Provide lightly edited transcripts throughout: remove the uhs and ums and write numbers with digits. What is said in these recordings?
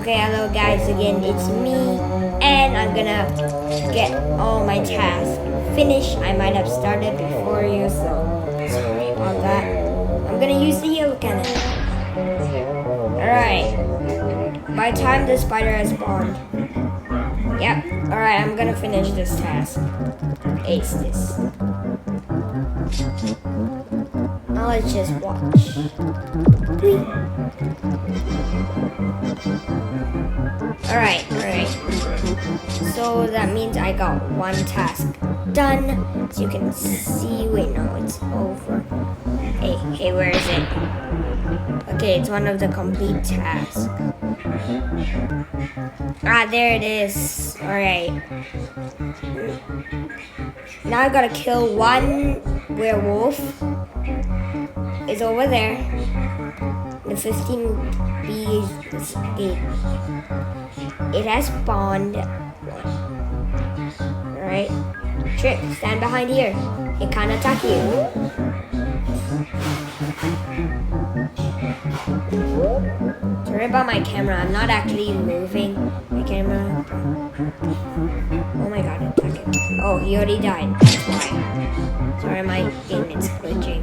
Okay, hello guys, again it's me, and I'm gonna get all my tasks finished. I might have started before you, so sorry about that. I'm gonna use the yellow cannon. Alright, by the time the spider has spawned. Yep, alright, I'm gonna finish this task. Ace this. Now let's just watch. Alright. So that means I got one task done. As you can see, wait, no, it's over. Hey, where is it? Okay, it's one of the complete tasks. Ah, there it is. Alright. Now I gotta kill one werewolf. It's over there. The 15 bees escape. It has spawned. Alright. Trick, stand behind here. It can't attack you. Sorry about my camera. I'm not actually moving my camera. Oh my god, attack it. Oh, he already died. That's why. Sorry, my game is glitching.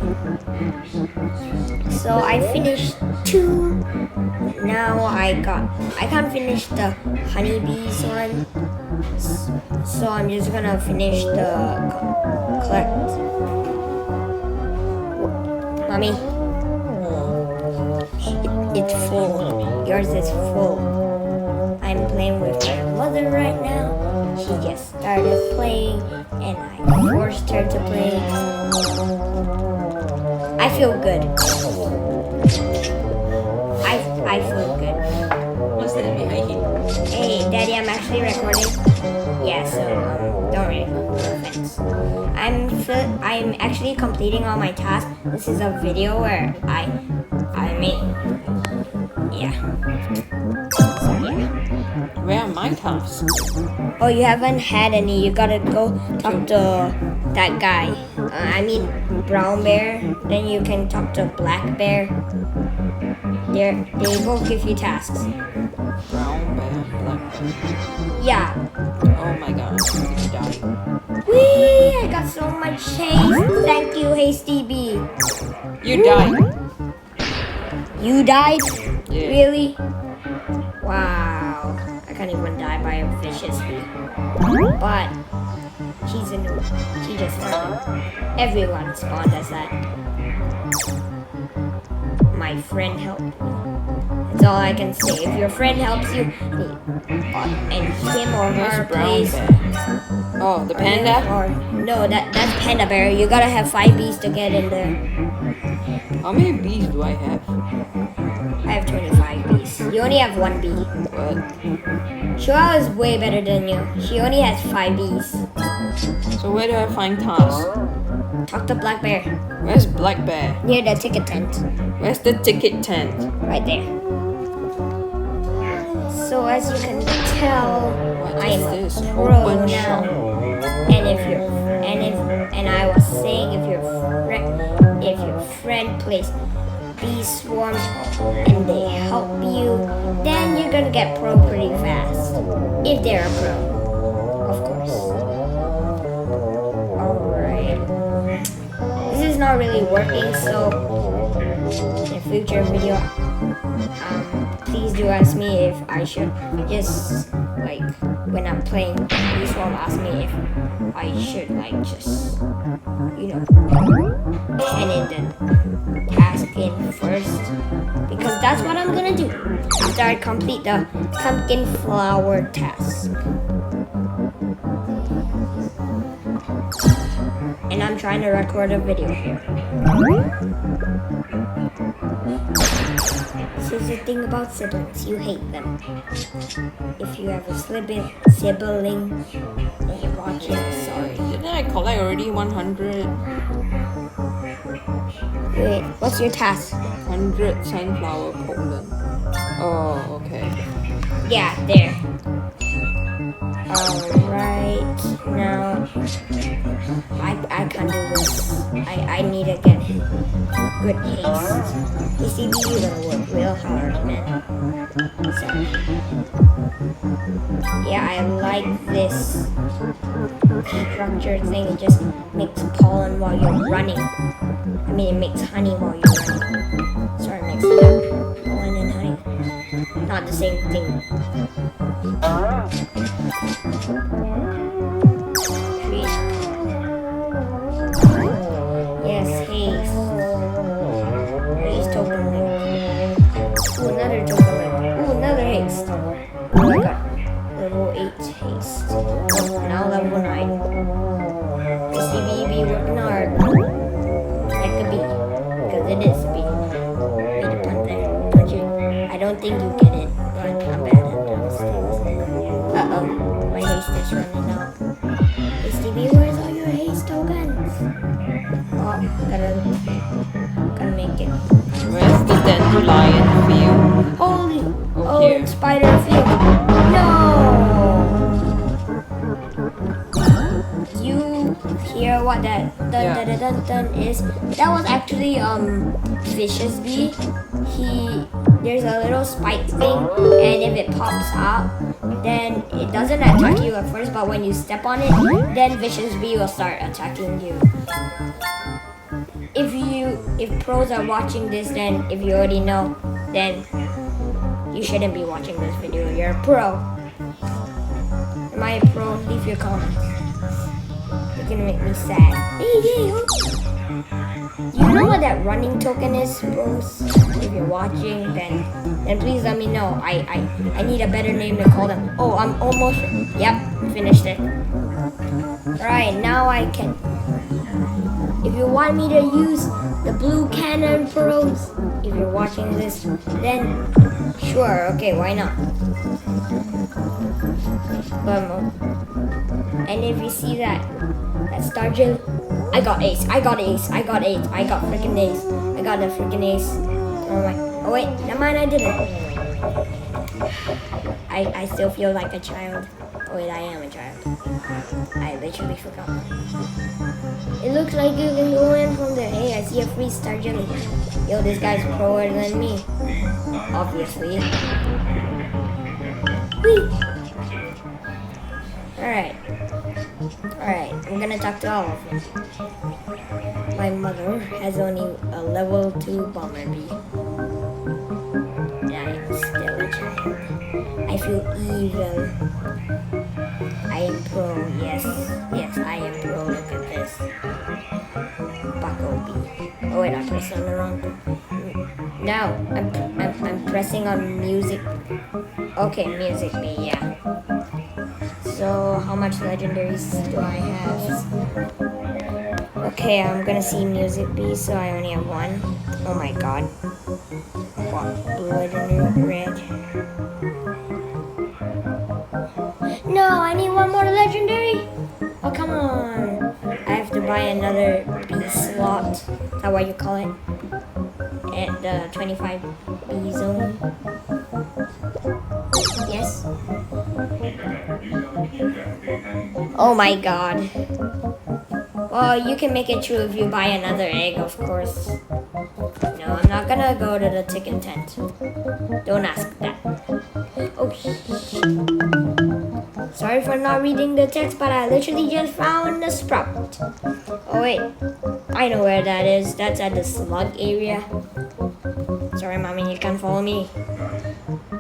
So I finished 2. Now I can't finish the honeybees one. So I'm just gonna finish the collect. Mommy. It's full. Yours is full. I'm playing with my mother right now. She just started playing and I forced her to play. I feel good. I feel good. What's that behind you? Hey, Daddy, I'm actually recording. Yeah, so don't really no offense. I'm actually completing all my tasks. This is a video where I made. Yeah. So, yeah. Where are my tasks? Oh, you haven't had any. You gotta go talk to that guy. I mean, brown bear. Then you can talk to black bear. They both give you tasks. Brown bear, black bear. Yeah. Oh my god, I'm dying. Whee! I got so much haste. Thank you, Hasty Bee. You died. You died? Yeah. Really? Wow. I can't even die by a vicious bee. But she's a noob. She just started. Everyone spawned as that. My friend helped me. That's all I can say. If your friend helps you, and him or her plays. Oh, the panda? Or no, that's panda bear. You gotta have 5 bees to get in there. How many bees do I have? I have 25 bees. You only have 1 bee. What? Shua is way better than you. She only has 5 bees. So where do I find tasks? Talk to Black Bear. Where's Black Bear? Near the ticket tent. Where's the ticket tent? Right there. So as you can tell, What I is am this? a pro Open now. shop. And I was saying if your friend plays bee swarm and they help you, then you're gonna get pro pretty fast. If they're a pro, of course. Alright. This is not really working, so in a future video, please do ask me if I should just like when I'm playing bee swarm, ask me if I should like just pen it and task in first, because that's what I'm gonna do after I complete the pumpkin flower task. And I'm trying to record a video here. This is the thing about siblings, you hate them. If you have a sibling and you're watching, sorry. Didn't I collect already 100? Wait, what's your task? 100 sunflower pollen. Oh, okay. Yeah, there. Alright, now I can't do this. I need to get good haste. You see, you're gonna work real hard, man. sad. Yeah, I like this structure thing. It just makes pollen while you're running. I mean, it makes honey while you're running. Sorry, mixed it up. Pollen and honey. Not the same thing. Trees. Yes, haze. Haze token link. Ooh, another token link. Ooh, another haste. Oh my god. Level 8 haste. Oh, now level 9. Is CBEB working hard? That could be. Because it is B. Way to punt there. Punch it. I don't think you get it, but I'm bad at those things. Uh-oh. My haste is running out. STB, where's all your haste tokens? Oh, gotta make it. Where's the dandelion field? Holy! Oh, Oh, here. and spider field. No! You hear what that dun Yeah. dun dun dun is? That was actually Vicious Bee. There's a little spike thing, and if it pops out, then it doesn't attack you at first, but when you step on it, then Vicious Bee will start attacking you. If pros are watching this, then if you already know, then you shouldn't be watching this video. You're a pro. Am I a pro? Leave your comments. You're gonna make me sad. Hey, you know what that running token is, bros? If you're watching, then please let me know. I need a better name to call them. Oh, I'm almost. Yep, finished it. Alright, now I can. If you want me to use the blue cannon, pros, if you're watching this, then sure, okay, why not? And if you see that star gel, I got ace, I got freaking ace, I got the freaking ace. Oh wait, never mind, I didn't. I still feel like a child. Oh wait, I am a child. I literally forgot. It looks like you can go in from there. Hey, I see a free star jelly. Yo, this guy's proer than me. Obviously. Whee! Alright, I'm gonna talk to all of them. My mother has only a level 2 bomber bee. And I am still a child. I feel evil. I am pro, yes, I am pro, look at this. Bucko bee. Oh wait, I pressed on the wrong. Now, I'm pressing on music. Okay, music bee, yeah. So, how much legendaries do I have? Okay, I'm gonna see music bee, so I only have one. Oh my god. What? Blue legendary, red. No, I need one more legendary. Oh, come on. I have to buy another bee slot. Is that what you call it? At the 25 bee zone. Yes. Oh my god. Well, you can make it true if you buy another egg, of course. No, I'm not gonna go to the ticket tent. Don't ask that. Oh, sorry for not reading the text, but I literally just found the sprout. Oh wait, I know where that is. That's at the slug area. Sorry, mommy, you can't follow me.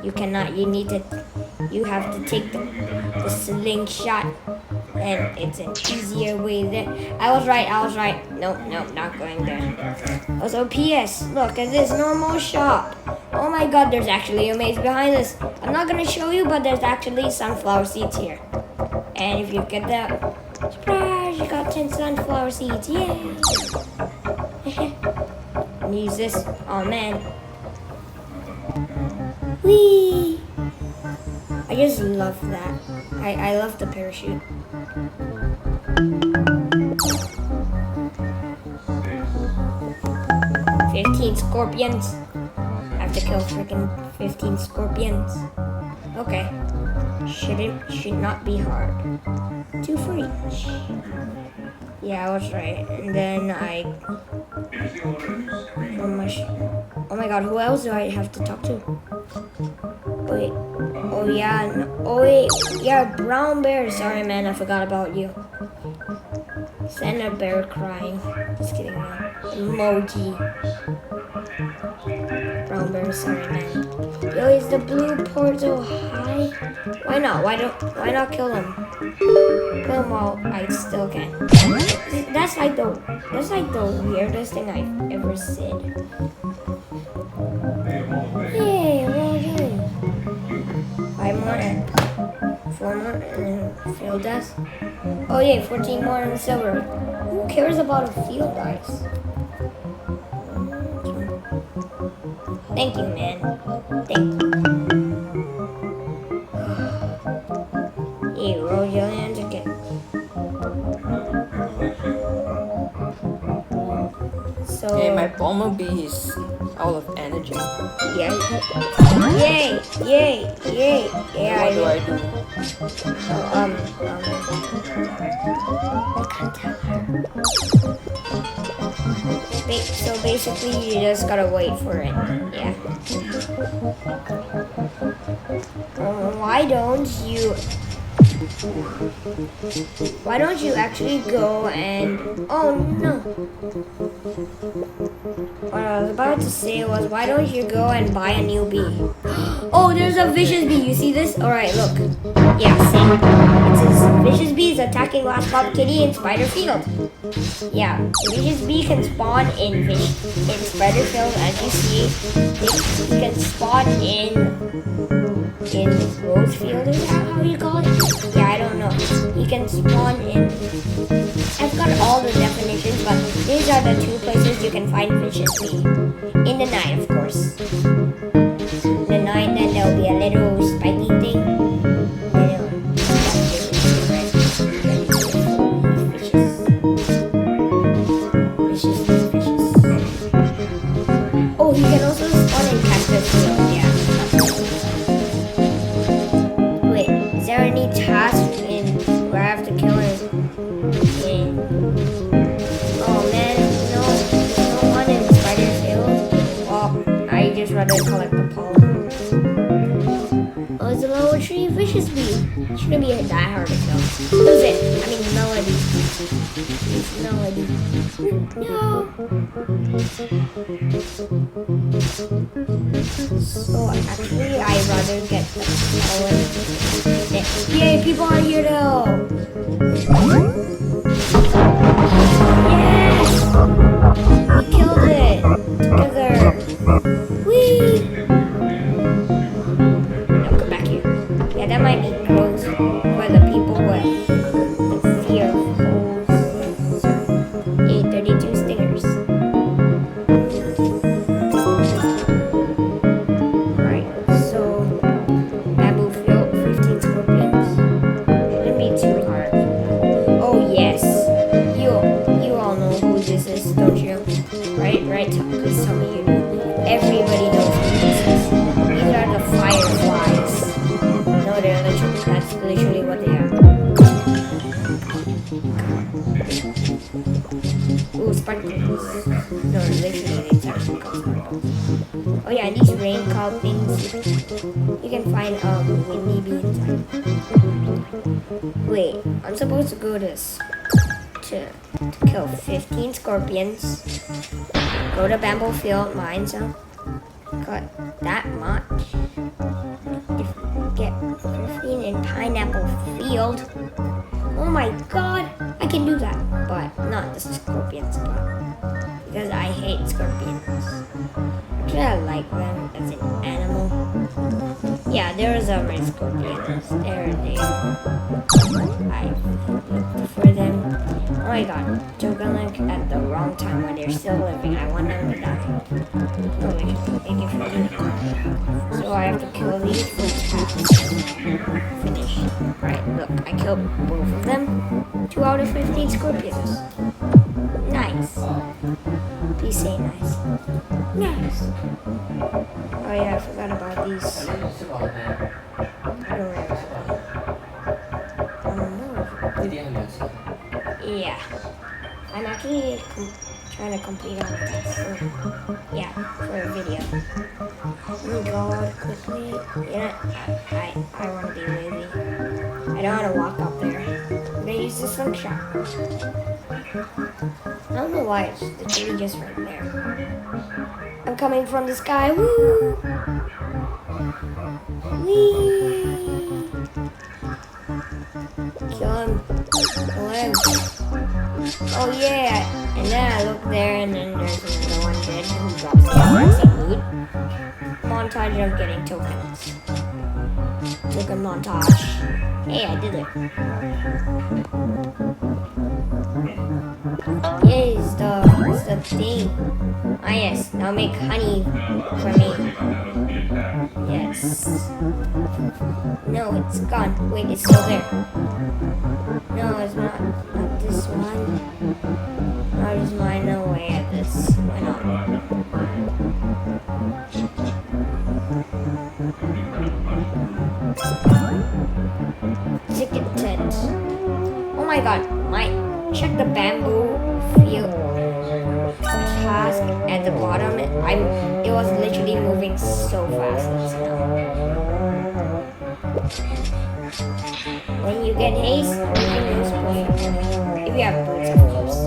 You cannot. You have to take the slingshot, and it's an easier way there. I was right. Nope, not going there. Also, P.S. Look at this normal shop. Oh my god, there's actually a maze behind us. I'm not gonna show you, but there's actually sunflower seeds here. And if you get that, surprise, you got 10 sunflower seeds. Yay! Use this. Oh man. Whee! I just love that. I love the parachute. $15 scorpions. I have to kill freaking 15 scorpions. Okay. Should not be hard. 2 for each. Yeah, I was right. And then oh my god, who else do I have to talk to? Wait. Oh yeah. No, oh wait. Yeah, brown bear. Sorry, man. I forgot about you. Send a bear crying. Just kidding, man. Emoji. Brown bear. Sorry, man. Yo, is the blue portal high? Why not? Why not kill him? Kill him while I still can. That's like the weirdest thing I've ever said. Hey, well done. 5 more and 4 more and field dice. Oh yeah, 14 more in silver. Who cares about a field dice? Thank you, man. Thank you. Hey, roll your hands again. So Okay, my bumblebee is out of energy. yeah. Yay! Yay! Yay! Yeah. What do I do? I can't tell her. So basically, you just gotta wait for it. Yeah. Why don't you actually go and... Oh no. What I was about to say was, why don't you go and buy a new bee? Oh, there's a vicious bee. You see this? Alright, look. Yeah, see? It says, vicious bees attacking last pop kitty in spider field. Yeah, vicious bee can spawn in spider field, as you see. It can spawn in rose field, is that how you call it? Yeah, I don't know. He can spawn in... I've got all the definitions, but these are the 2 places you can find vicious bee. In the night, of course. In the night, then there'll be a little spiky thing. Oh, he can also spawn in cactus field, yeah. Wait, is there any task in where I have to kill him? Oh man, no one in spider field. Well, I just rather collect the pollen. Oh, it's a lower tree vicious bee. Shouldn't be that hard to kill. Who's it? I mean, Melody. It's Melody. No. So actually, I'd rather get the pollen. Yay, people are here though. Yes! We killed it together. Whee! No, come back here. Yeah, that might be close for the people with the fear of holes. Yay, 32 stingers. Right, so bamboo field, 15 scorpions. Shouldn't be too hard. Oh yes, you all know who this is, don't you? Right? Please tell me you do. Everybody knows who this is. These are the fireflies. No, that's literally what they are. Ooh, sparkles. No, literally it's actually called sparkles. Oh yeah, and these rain cloud things, you can find windy bee inside. Wait, I'm supposed to go to kill 15 scorpions. Go to bamboo field, mine some. Got that much. Get 15 in pineapple field. Oh my god, I can do that, but not the scorpions part. Because I hate scorpions. Actually, I like them as an animal. Yeah, there is a red scorpions. There they are. I looked for them. Oh my god, Jogalink at the wrong time when they're still living. I want them to die. No, wait, thank you for doing it. So I have to kill these for tasks. Finish. Right, look, I killed both of them. 2 out of 15 scorpions. Nice. Please say nice. Nice. Oh yeah, I forgot about these. I don't know. Yeah. I'm actually trying to complete all the tasks. So, yeah, for a video. Let me go quickly. Yeah, I want to be lazy. I don't want to walk up there. I'm gonna use the slingshot. I don't know why it's literally just right there. I'm coming from the sky. Woo! Whee! Kill him. Kill him. Oh yeah! And then I look there and then there's another one dead who drops some loot. Montage of getting tokens. Token montage. Hey, I did it. Yeah, it's the thing. Ah yes, now make honey for me. Yes. No, it's gone. Wait, it's still there. No, it's not. Not this one. How does mine no way at this? Why not? Ticket tent. Oh my god, check the bamboo field task at the bottom. It was literally moving so fast. Let's know. When you get haste, you can use boots. If you have boots, of course.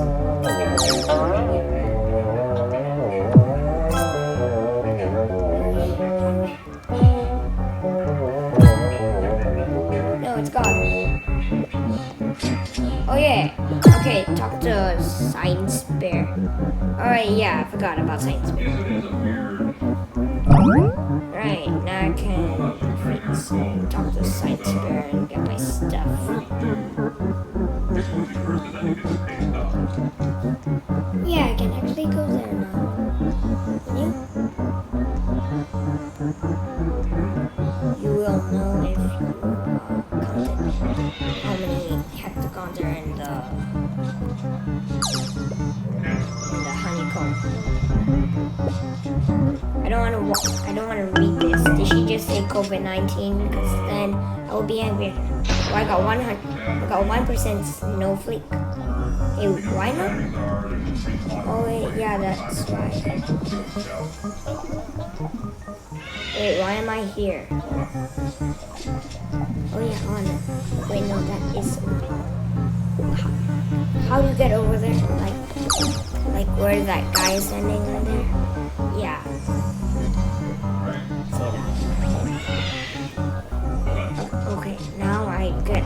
No, it's gone. Oh yeah. Okay, talk to Science Bear. Alright, yeah, I forgot about Science Bear. Right, now I can talk to Science Bear and get my stuff. Yeah, I can actually go there now. You will know if you counted how many hexagons are in the honeycomb. I don't want to read this. Did she just say COVID-19? Because then I will be angry. Oh, I got 1% snowflake. Hey, why not? Oh wait, yeah, that's why. Wait, why am I here? Oh yeah, on. Wait, no, that is. How do you get over there? Like where that guy is standing right there? Yeah. Say that. Okay, now I get.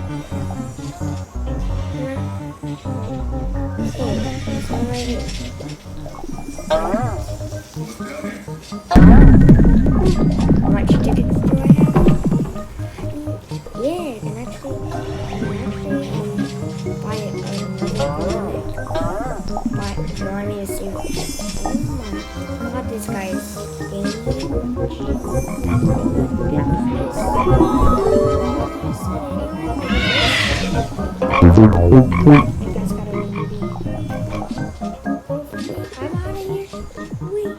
Hey, it's one right here. How much tickets do I have? Yeah, I can actually buy it. But do you want me to see? Oh my god, this guy is I'm out of here. Wait.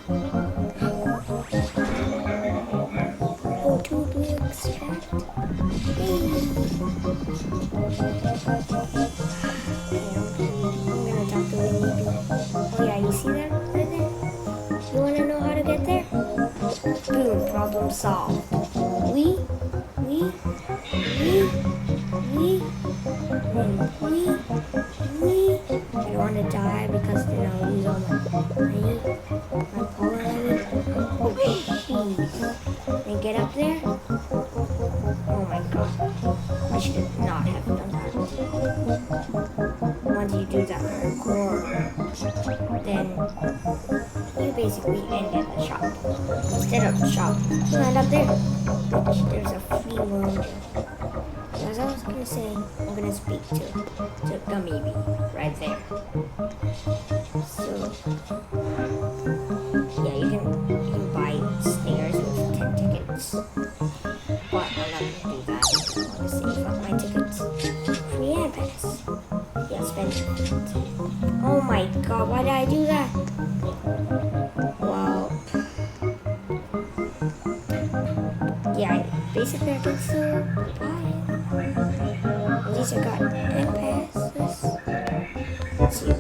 Oh, 2 blue extract. Hey. I'm gonna talk to Winnie. Oh yeah, you see that right there? You wanna know how to get there? Boom, problem solved. We. I don't want to die because then I'll lose all my power. Oh jeez. Can I get up there? Oh my god. I should not have done that. Once you do that parkour, then you basically end at the shop. Instead of the shop, you end up there. There's a free room. As I was gonna say, I'm gonna speak to Gummy Bee right there. So yeah, you can buy stairs with 10 tickets. But I'm not gonna do that. I wanna save up my tickets. Free air pass. Yeah, spend it. Oh my god, why did I do that? Well, yeah, basically I can still buy it. At least I got 10 passes. Let's see.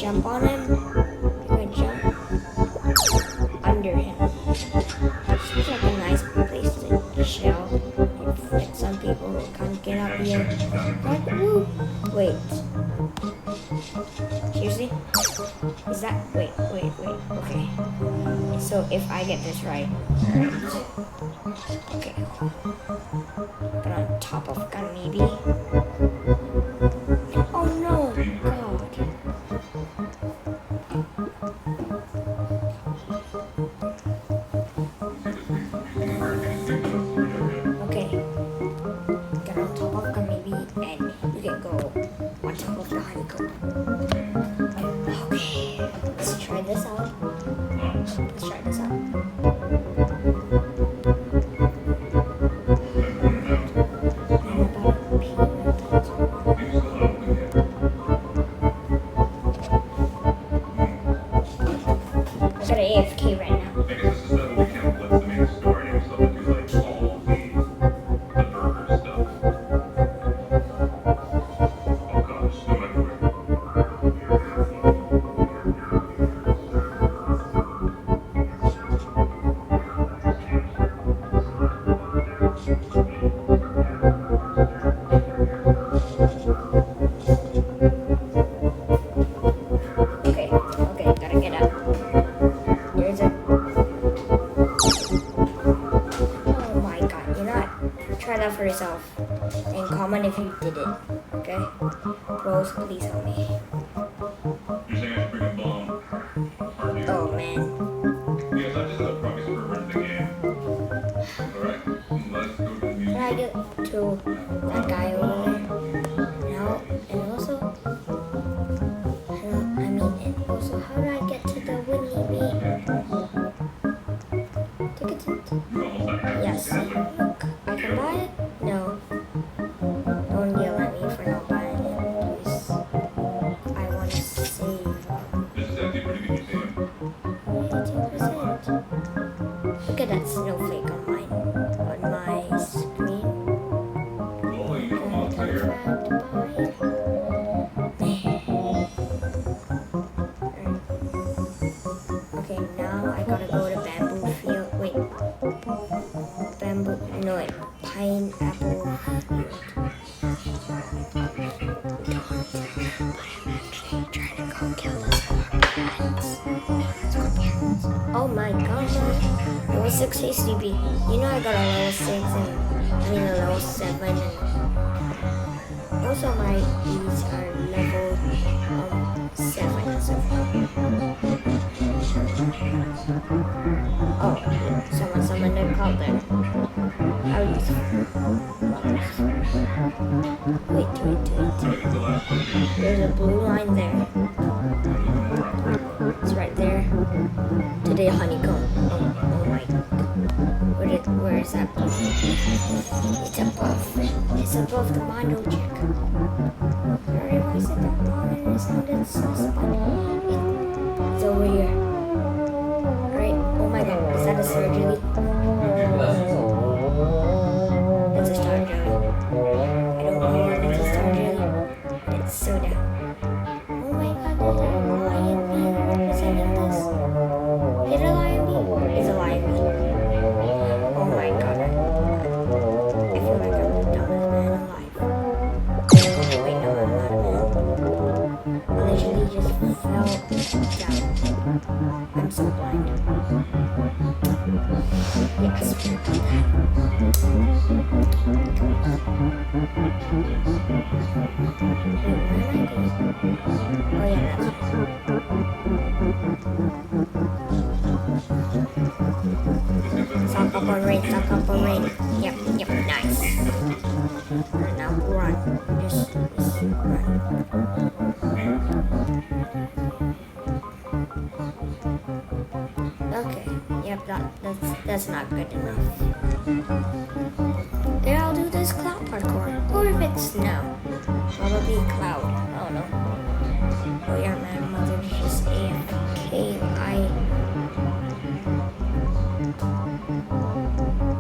jump on him. You're gonna jump under him. Seems like a nice place to chill. Like some people who can't get up here. Like, woo. Wait. Seriously? Is that? Wait. Okay. So if I get this right. Okay. But on top of gun maybe. Oh no! God. Okay. Get on top of gun maybe, and you can go on top of the honeycomb. Okay. Let's try this out. I got AFK right now. I guess this is the weekend with the main story and stuff like all the burger stuff. Oh gosh, no matter Okay, gotta get up. There's a. Oh my god, you know what? Try that for yourself. And comment if you did it. Okay? Bros, please help me. you're saying I should bring a bomb. Aren't you? Oh man. Yes, I just have a promise for running the game. Alright, let's go to the Can I museum. get to that guy over there? No, and also. And also, how do I get to the Winnie Bee? Ticket. You're almost at half. Yes. Look, I can buy it? No. Don't yell at me for not buying it, please. I want to save. This is actually a pretty good museum. 18%. Look at that snowflake on my screen. Oh, you know what's here? Okay, now I gotta go to bamboo field. Wait. Bamboo. No, wait. Pineapple field. Trying to go kill the scorpions. Oh my god. Level 6 HCB. You know I got a level 6 and a level 7 and also my E's are level 7 so far. Oh, someone summoned a cult there. Wait. There's a blue line there. It's right there. To the honeycomb. Oh my. Where is that? It's above the Mondo check. Why is it that long? It sounded so funny. It's over here. Right? Oh my god. Is that a surgery? That's a star jelly. I don't know if it's a star jelly. It's soda. Oh my god, there's a lion being representing this. Is it a lion being? It's a lion being. Oh my god. I feel like I'm the dumbest man alive. Wait, no, I'm not a man. I literally just fell down. I'm so blind. Yes. Oh yeah, that's Suck up on rain. Yep, nice. And now run. Just run. Okay, yep, that's not good enough. Then I'll do this cloud parkour. Or if it's snow. Probably cloud. I don't know. Oh yeah, man, mother's just AFK.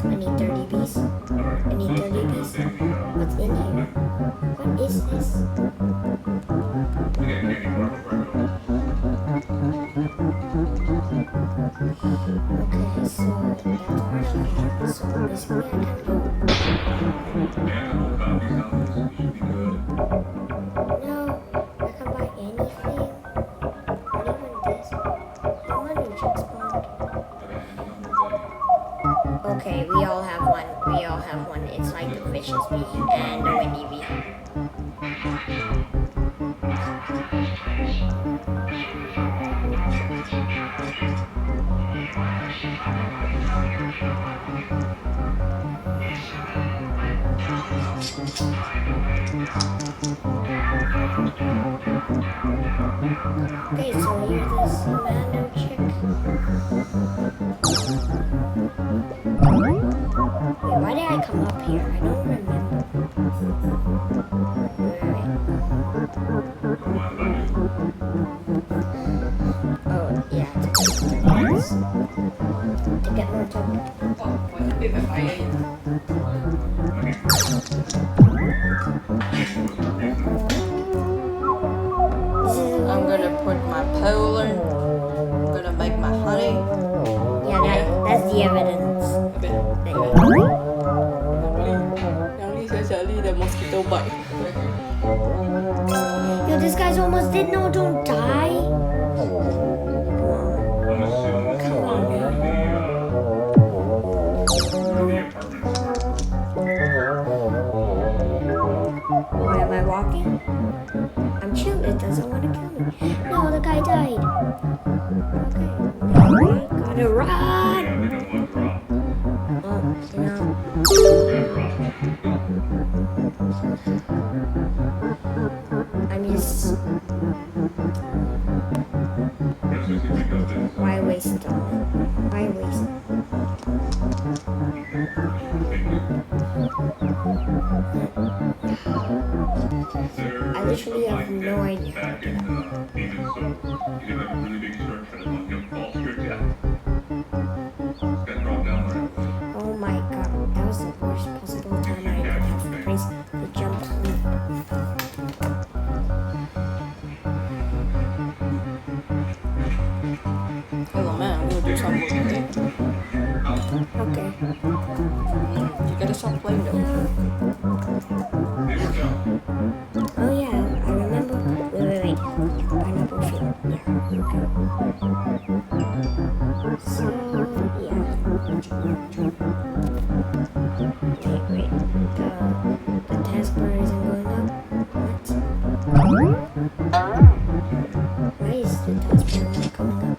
I need 30 bees. What's in here? What is this? We got candy bar. Okay, we all have one. We all have one. It's like the vicious bee and the windy bee. Okay, so here's this Mando chick. Wait, why did I come up here? I don't remember. Oh, yeah, to get more tokens. Oh, why not be my fire? I'm gonna put my pollen. I'm gonna make my honey. Yeah, that's the evidence. Okay. That you Yang ni saya cari the mosquito bite. Yo, this guy's almost dead. No, don't die. I'm assuming this is the apartments. Why am I walking? I'm chill. It doesn't want to kill me. No, the guy died. Okay. Now I gotta run. Yeah, they don't want to drop. Oh, no. I'm just. Why waste on it? Why waste? I literally have no idea how to get out. Oh my god, that was the worst possible time I could have pressed the jump button. Hello man, I'm gonna do some work today. Okay. You gotta stop playing though. Oh yeah, I remember. Wait. Pineapple field. Yeah. Okay. So yeah. Wait. The taskbar isn't going up. What? Why is the taskbar not coming up?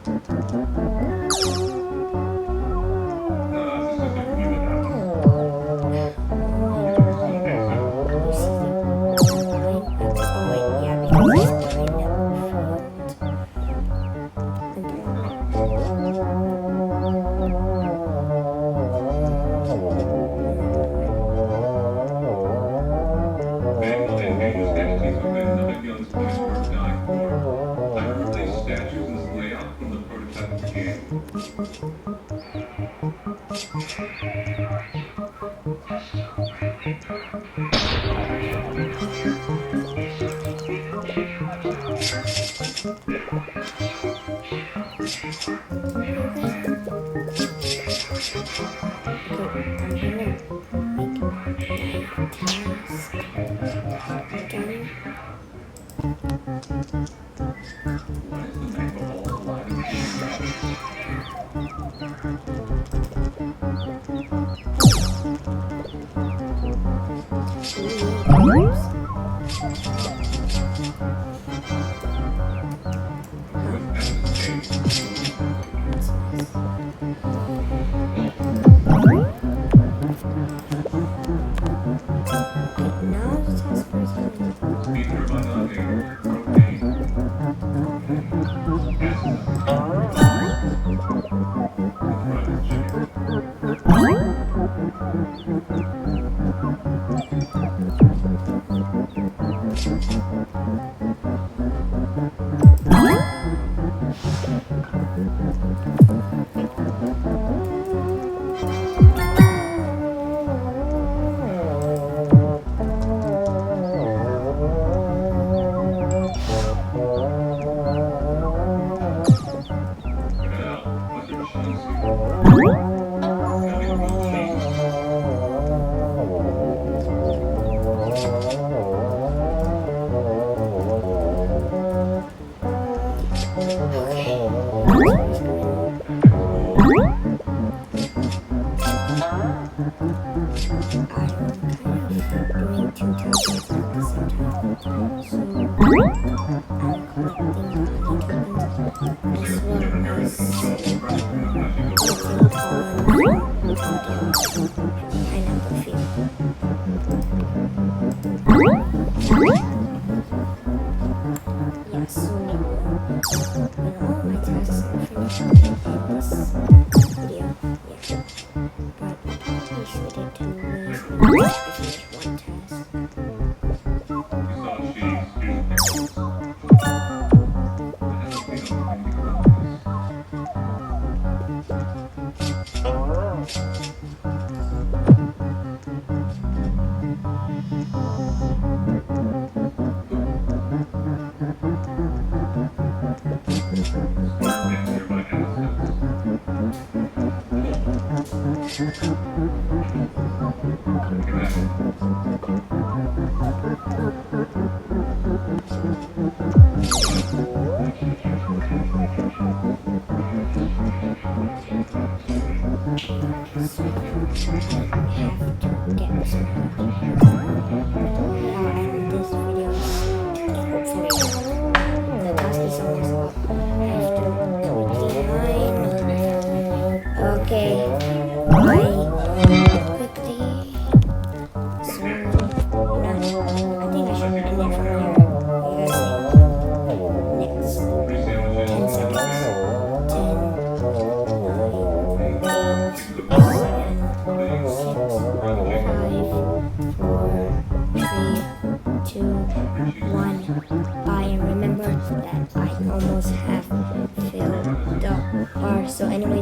soon it will. When all my tasks are finished in this video. Yeah. But please we did 2 ways. We just finished 1 task. You saw shitty student pictures. Okay, bye. Quickly. So, I think I should end it from here. What do you guys think? Next 10 seconds. 10, 9, 8, 7, 6, 5, 4, 3, 2, 1. Bye, and remember that I almost have filled the bar. So anyways.